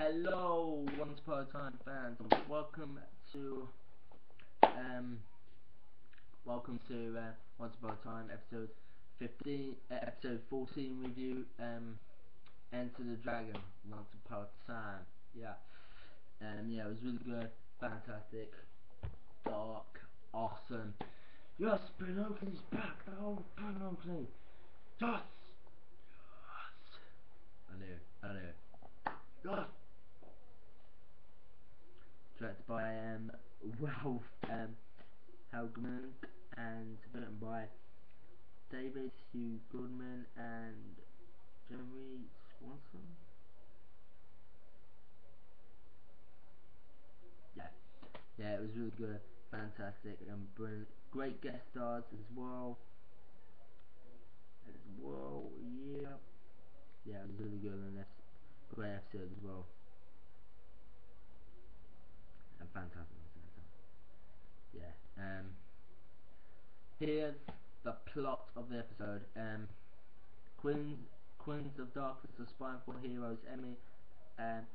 Hello, Once Upon a Time fans, and um, welcome to Once Upon a Time episode 14 review. Enter the Dragon. Once Upon a Time, yeah. Yeah, it was really good, fantastic, dark, awesome. Yes, Ben Oakley's back. Oh, Ben Oakley. Yes, yes. I knew. Yes. Directed by Ralph Helgeman and written by David Hugh Goodman and Jeremy Swanson. Yeah, yeah, it was really good, fantastic, and brilliant. Great guest stars as well. Yeah, yeah, it was really good and that's a great episode as well, and fantastic at the same time. Yeah. Here's the plot of the episode. Queens Queens of Darkness are spying for heroes. And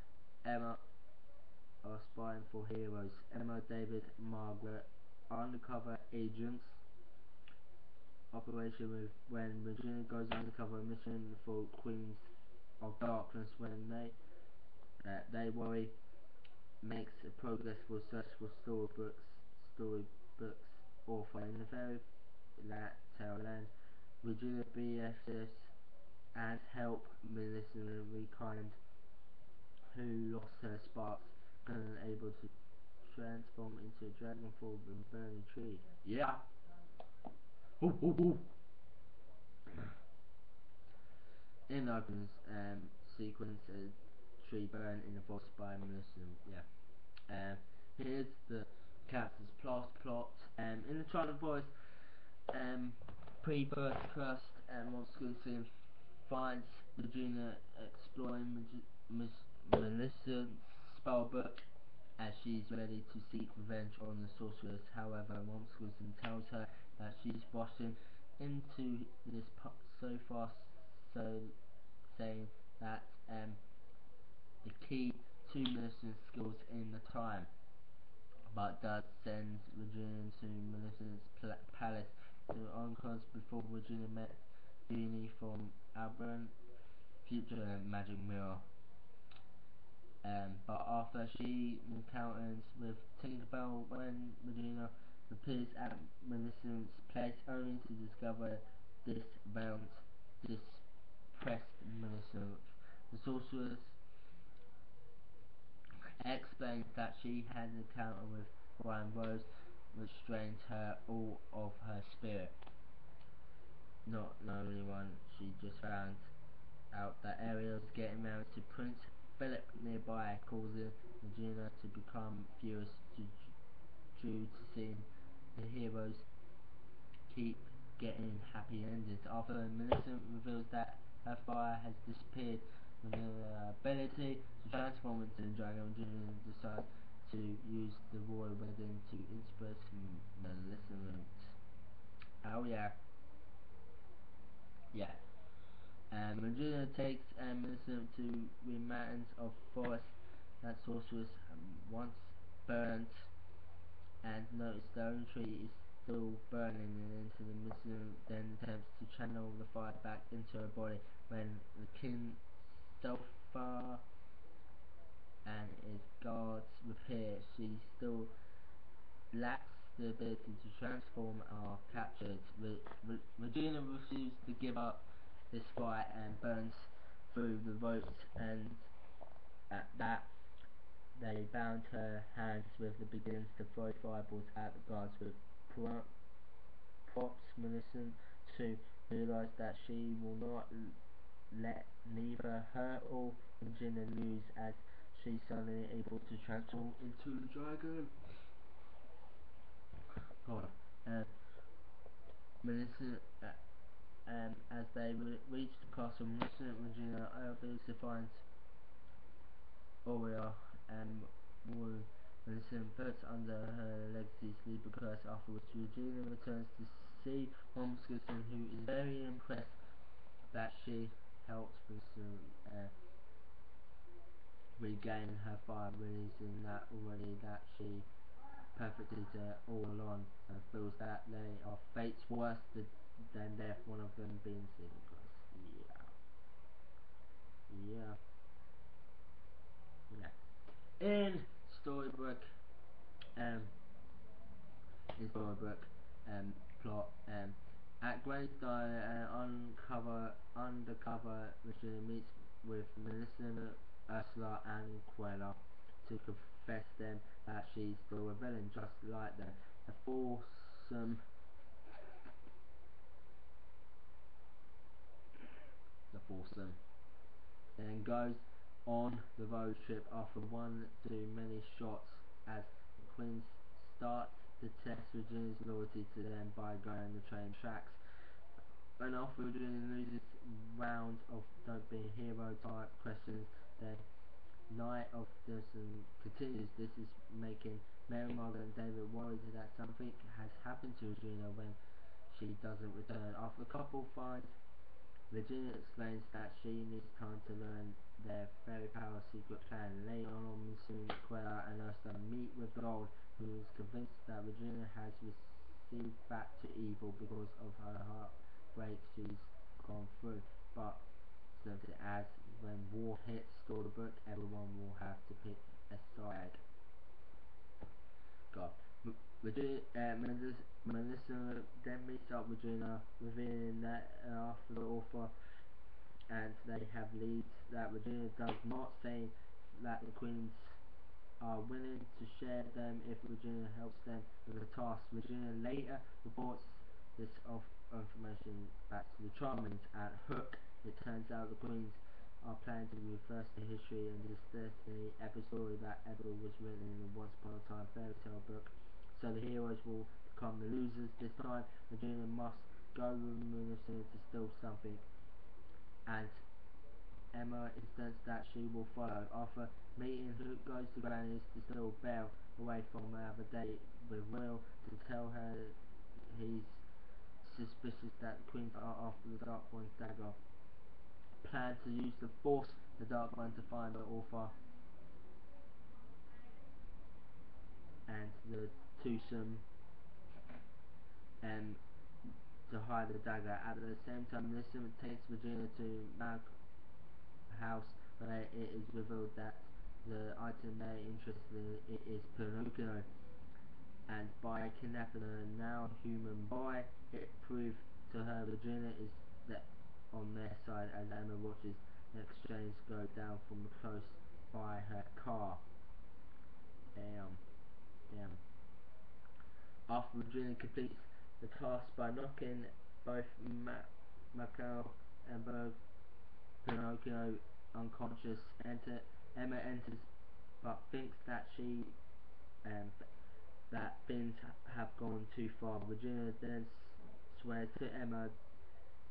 Emma are spying for heroes. Emma, David, Margaret, undercover agents. Operation with when Regina goes undercover mission for Queens of Darkness. When they worry, makes progress for search for storybooks author in the very tail end. Regina BSS and help Melissa Kind, who lost her sparks and able to transform into a dragon form and burn a tree. Yeah. Ooh, ooh, ooh. In the opens sequence, a tree burn in the forest by Muslim. Yeah. Here's the character's plot. In the Trial of Voice, pre-first crust, Monscootin finds Regina exploring Melissa's spellbook as she's ready to seek revenge on the sorceress. However, Monscootin tells her that she's rushing into this so fast, so saying that the key to Melissa's skills in the time, but Dad sends Regina to Melissa's palace to unconscious before Regina met Jeannie from Aberrant Future Magic Mirror. But after she encounters with Tinkerbell when Regina appears at Melissa's place only to discover this dispressed Melissa. The sorceress explains that she had an encounter with Brian Rose which drains her all of her spirit. Not only one, she just found out that Ariel's getting married to Prince Philip nearby, causing Regina to become furious due to seeing the heroes keep getting happy endings. After Millicent reveals that her fire has disappeared with the ability to transform into a dragon, Regina decides to use the royal wedding to impress Maleficent. Oh yeah. Yeah. Regina takes Millicent to the mountains of forest that sorceress once burnt and notices the own tree is still burning into the Millicent then attempts to channel the fire back into her body when the king Sulfur and his guards appear. She still lacks the ability to transform are captured. Regina refuses to give up this fight and burns through the ropes, and at that they bound her hands with the begins to throw fireballs at the guards with props. Millicent to realise that she will not let neither her or Regina lose as she's suddenly able to transform into the dragon. God. Millicent, as they reach the castle, Millicent and Regina are able to find Aurea and Wood. Millicent puts under her legacy sleeper curse. Afterwards, Regina returns to see Monscootin, who is very impressed that she helped Millicent regain her fire, releasing that already that she perfected all along, and feels that they are fates worse than death, one of them being Synchros. Yeah, yeah, yeah. Storybook, um, in Storybook, plot, at Greystone, undercover Regina meets with Melissa, Ursula, and Quella to confess them that she's still a villain, just like them. The foursome, the foursome then goes on the road trip after one too many shots as the Queen starts to test Regina's loyalty to them by going the train tracks. And after Regina loses rounds of don't be a hero type questions, the night of Dawson continues. This is making Mary, Margaret and David worried that something has happened to Regina when she doesn't return. After the couple finds Virginia explains that she needs time to learn their fairy power secret plan. Later on, Missing Quella and Ursula meet with Gold, who is convinced that Virginia has received back to evil because of her heartbreak she's gone through. But as when war hits Storybook, everyone will have to pick a side. God. Melissa then meets up with Regina, revealing that after the author and they have leads that Regina does not, say that the Queens are willing to share them if Regina helps them with the task. Regina later reports this of information back to the Charmings at Hook. It turns out the Queens are planning to reverse the history and this destiny episode that ever was written in a Once Upon a Time fairy tale book. So the heroes will become the losers this time. Regina must go with Melissa to steal something, and Emma insists that she will follow. After meeting, Hook goes to Granny's to steal Belle away from her other date with Will to tell her he's suspicious that the Queens are after the Dark One's dagger. Plan to use the Force, the Dark One, to find the author and the twosome um, to hide the dagger. At the same time, Melissa takes Virginia to Mag House, where it is revealed that the item they're interested in is Pinocchio, and by kidnapping a now human boy, it proves to her Virginia is that on their side as Emma watches the exchange go down from close by her car. Damn, damn. After Virginia completes the task by knocking both Macau and Pinocchio unconscious, Emma enters but thinks that um, that things have gone too far. Virginia then swears to Emma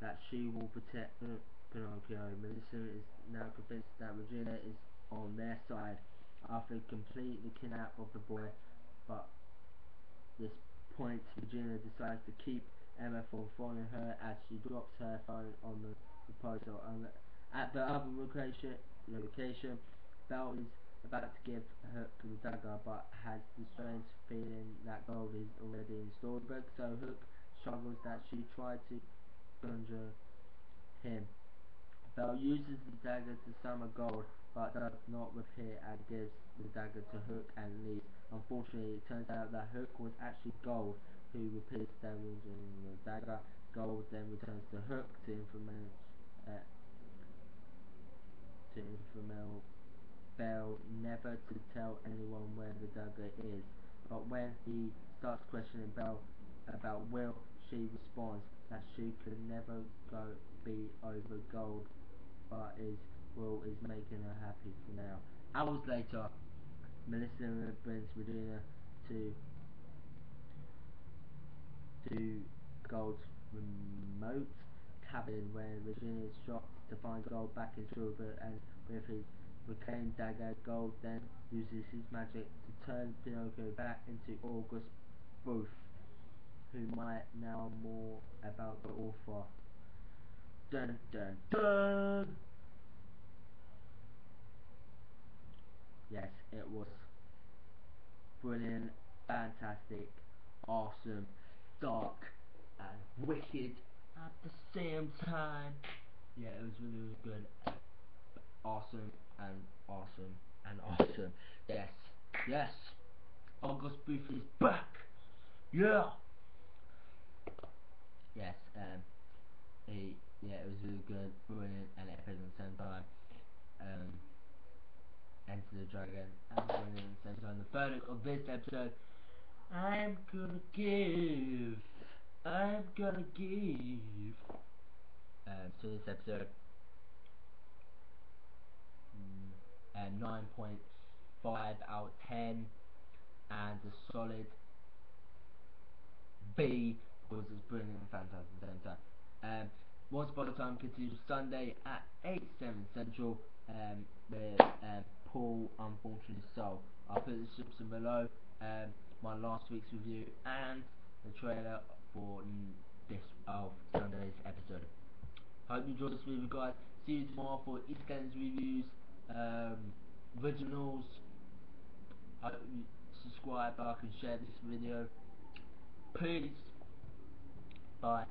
that she will protect Pinocchio. Melissa is now convinced that Regina is on their side after completely kidnap of the boy, but this point Regina decides to keep Emma from following her as she drops her phone on the proposal. At the other location, Belle is about to give Hook the dagger but has the strange feeling that gold is already in Storybook, so Hook struggles that she tried to conjure him. Belle uses the dagger to summon Gold, but does not with it and gives the dagger to Hook and leaves. Unfortunately, it turns out that Hook was actually Gold, who repeats damage in the dagger. Gold then returns to Hook uh, to inform Belle never to tell anyone where the dagger is. But when he starts questioning Belle about Will, she responds that she could never go be over Gold, but Will is making her happy for now. Hours later, Melissa brings Regina to Gold's remote cabin, where Regina is shocked to find Gold back in silver, and with his reclaimed dagger, Gold then uses his magic to turn Pinocchio back into August Booth, who might know more about the author. Dun dun dun! Yes, it was brilliant, fantastic, awesome, dark, and wicked at the same time. Yeah, it was really, really good. Awesome and awesome and awesome. Yes, yes. August Booth is back. Yeah. Yes. Yeah, it was really good, brilliant, and epic at the same time. Um, Enter the Dragon and brilliant at the same time. The verdict of this episode, I'm gonna give to this episode 9.5 out of 10, and a solid B, because it's brilliant and fantastic at the same time. Once Upon a Time continues Sunday at 8/7 Central, with Paul Unfortunate Soul. I'll put the description below, my last week's review and the trailer for this of Sunday's episode. Hope you enjoyed this video, guys. See you tomorrow for EastEnders reviews, originals. Hope you subscribe, like and share this video. Peace. Bye.